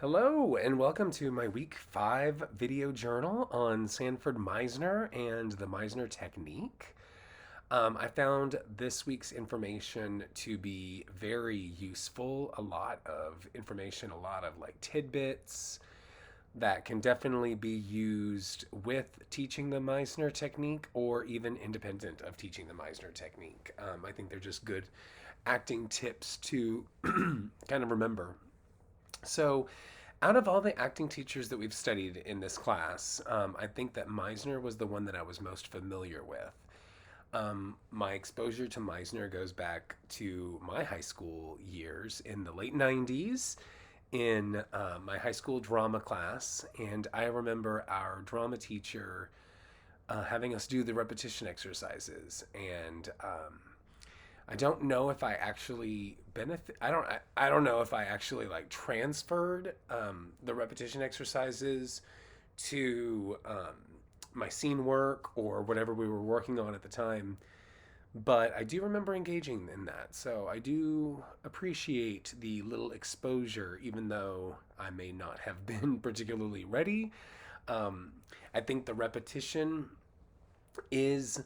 Hello, and welcome to my week 5 video journal on Sanford Meisner and the Meisner technique. I found this week's information to be very useful. A lot of information, a lot of like tidbits that can definitely be used with teaching the Meisner technique or even independent of teaching the Meisner technique. I think they're just good acting tips to kind of remember. So, out of all the acting teachers that we've studied in this class, I think that Meisner was the one that I was most familiar with. My exposure to Meisner goes back to my high school years in the late 90s in my high school drama class. And I remember our drama teacher having us do the repetition exercises. And I don't know if I actually benefit. I don't know if I actually like transferred the repetition exercises to my scene work or whatever we were working on at the time. But I do remember engaging in that. So I do appreciate the little exposure, even though I may not have been particularly ready. Um, I think the repetition is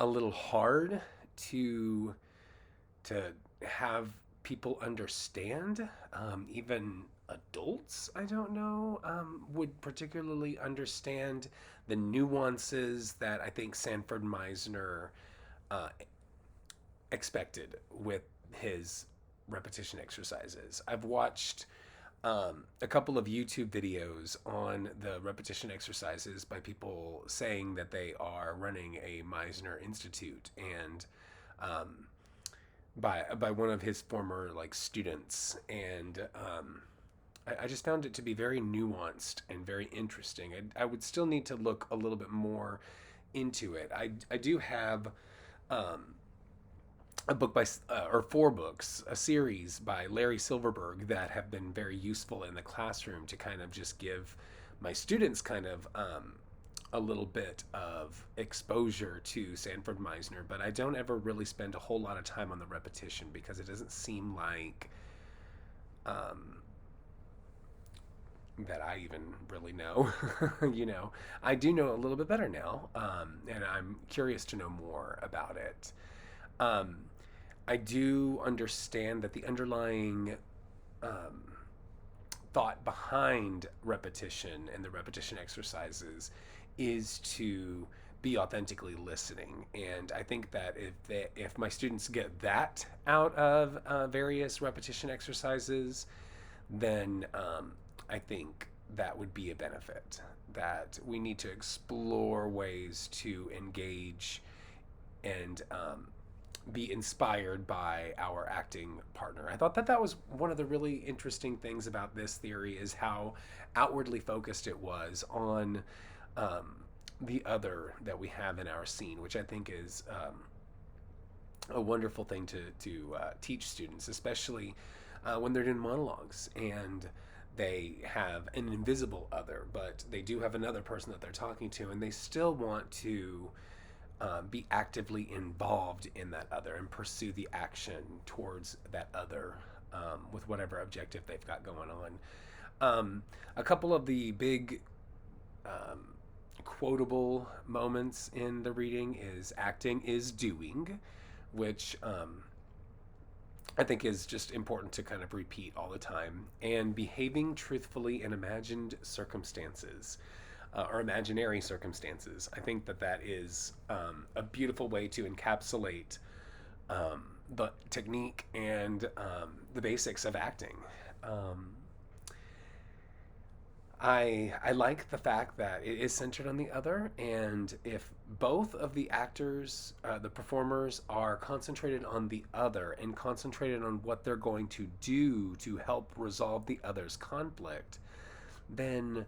a little hard to to have people understand. Even adults, I don't know, would particularly understand the nuances that I think Sanford Meisner uh, expected with his repetition exercises. I've watched a couple of YouTube videos on the repetition exercises by people saying that they are running a Meisner Institute, and um, by one of his former like students, and I just found it to be very nuanced and very interesting. I would still need to look a little bit more into it. I do have um, a book by or four books, a series by Larry Silverberg that have been very useful in the classroom to kind of just give my students kind of a little bit of exposure to Sanford Meisner, but I don't ever really spend a whole lot of time on the repetition because it doesn't seem like um, that I even really know. I do know a little bit better now, and I'm curious to know more about it. Um, I do understand that the underlying um, thought behind repetition and the repetition exercises is to be authentically listening. And I think that if my students get that out of various repetition exercises, then I think that would be a benefit. That we need to explore ways to engage and be inspired by our acting partner. I thought that that was one of the really interesting things about this theory is how outwardly focused it was on um, the other that we have in our scene, which I think is a wonderful thing to teach students, especially when they're doing monologues and they have an invisible other, but they do have another person that they're talking to, and they still want to be actively involved in that other and pursue the action towards that other with whatever objective they've got going on. A couple of the big um, quotable moments in the reading is acting is doing, which I think is just important to kind of repeat all the time, and behaving truthfully in imagined circumstances or imaginary circumstances. I think that that is a beautiful way to encapsulate the technique and the basics of acting. Um, I like the fact that it is centered on the other, and if both of the actors, the performers, are concentrated on the other and concentrated on what they're going to do to help resolve the other's conflict, then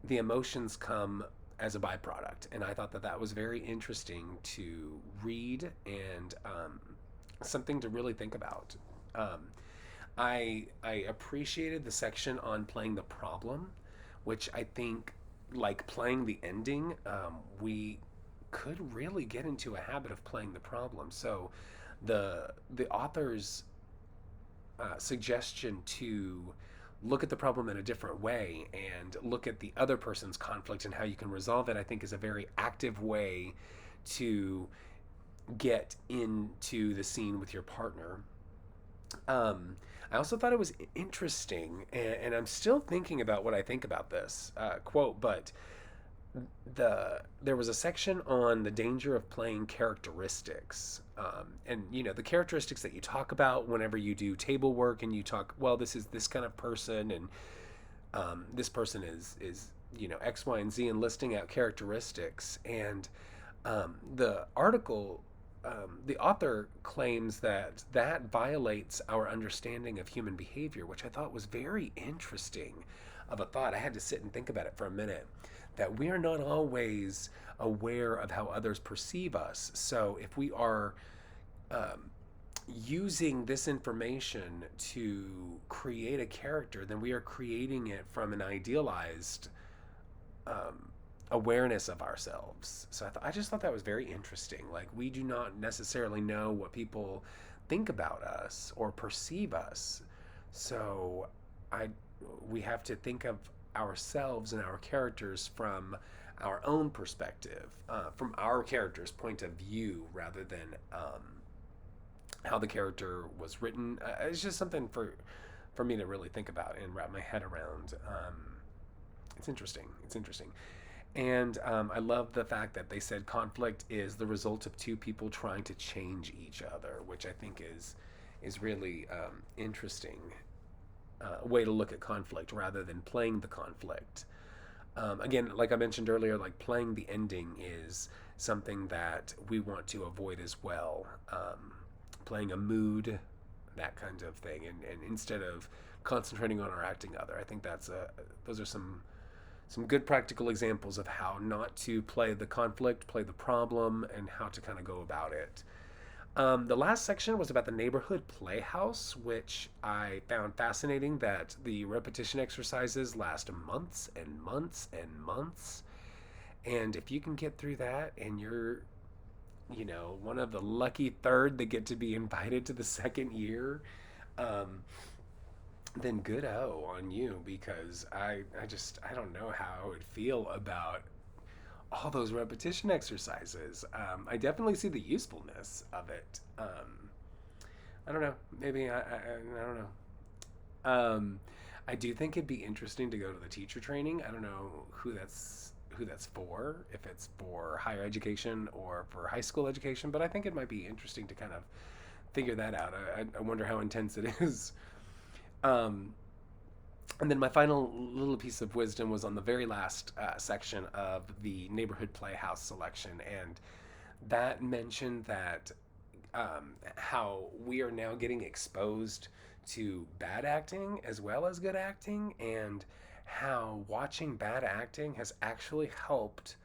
the emotions come as a byproduct. And I thought that that was very interesting to read and something to really think about. Um, I appreciated the section on playing the problem, which I think, like playing the ending, we could really get into a habit of playing the problem. So, the author's suggestion to look at the problem in a different way and look at the other person's conflict and how you can resolve it, I think is a very active way to get into the scene with your partner. I also thought it was interesting, and I'm still thinking about what I think about this quote, but there was a section on the danger of playing characteristics, and the characteristics that you talk about whenever you do table work, and you talk, well, this is this kind of person, and this person is X, Y, and Z, and listing out characteristics. And the article, the author claims that that violates our understanding of human behavior, which I thought was very interesting of a thought. I had to sit and think about it for a minute. That we are not always aware of how others perceive us. So if we are using this information to create a character, then we are creating it from an idealized awareness of ourselves. So I just thought that was very interesting. Like, we do not necessarily know what people think about us or perceive us. So I we have to think of ourselves and our characters from our own perspective, from our character's point of view, rather than how the character was written. It's just something for me to really think about and wrap my head around. It's interesting. It's interesting. And I love the fact that they said conflict is the result of two people trying to change each other, which I think is really interesting way to look at conflict rather than playing the conflict. Again, like I mentioned earlier, like playing the ending is something that we want to avoid as well. Playing a mood, that kind of thing, and instead of concentrating on our acting other, I think those are some good practical examples of how not to play the conflict, play the problem, and how to kind of go about it. The last section was about the neighborhood playhouse, which I found fascinating that the repetition exercises last months and months and months. And if you can get through that and you're, one of the lucky third that get to be invited to the second year, um, then good on you, because I don't know how I would feel about all those repetition exercises. I definitely see the usefulness of it. I don't know. Maybe I don't know. I do think it'd be interesting to go to the teacher training. I don't know who that's for, if it's for higher education or for high school education, but I think it might be interesting to kind of figure that out. I wonder how intense it is. Um, and then my final little piece of wisdom was on the very last section of the neighborhood playhouse selection, and that mentioned that how we are now getting exposed to bad acting as well as good acting, and how watching bad acting has actually helped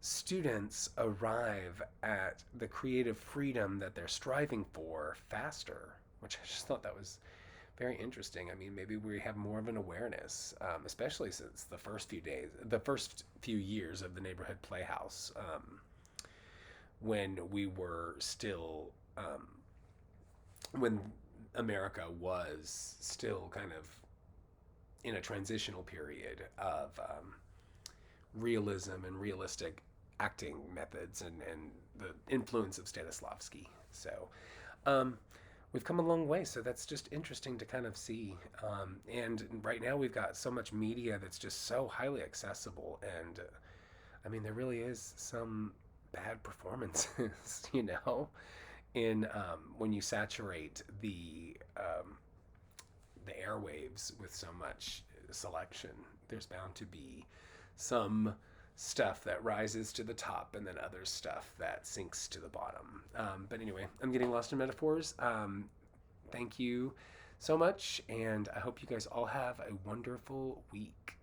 students arrive at the creative freedom that they're striving for faster, which I just thought that was very interesting. I mean, maybe we have more of an awareness, especially since the first few years of the neighborhood playhouse, when we were still, when America was still kind of in a transitional period of realism and realistic acting methods, and the influence of Stanislavski. So, um, we've come a long way. So that's just interesting to kind of see. And right now we've got so much media that's just so highly accessible. And I mean, there really is some bad performances, in when you saturate the airwaves with so much selection. There's bound to be some stuff that rises to the top, and then other stuff that sinks to the bottom. But anyway, I'm getting lost in metaphors. Thank you so much, and I hope you guys all have a wonderful week.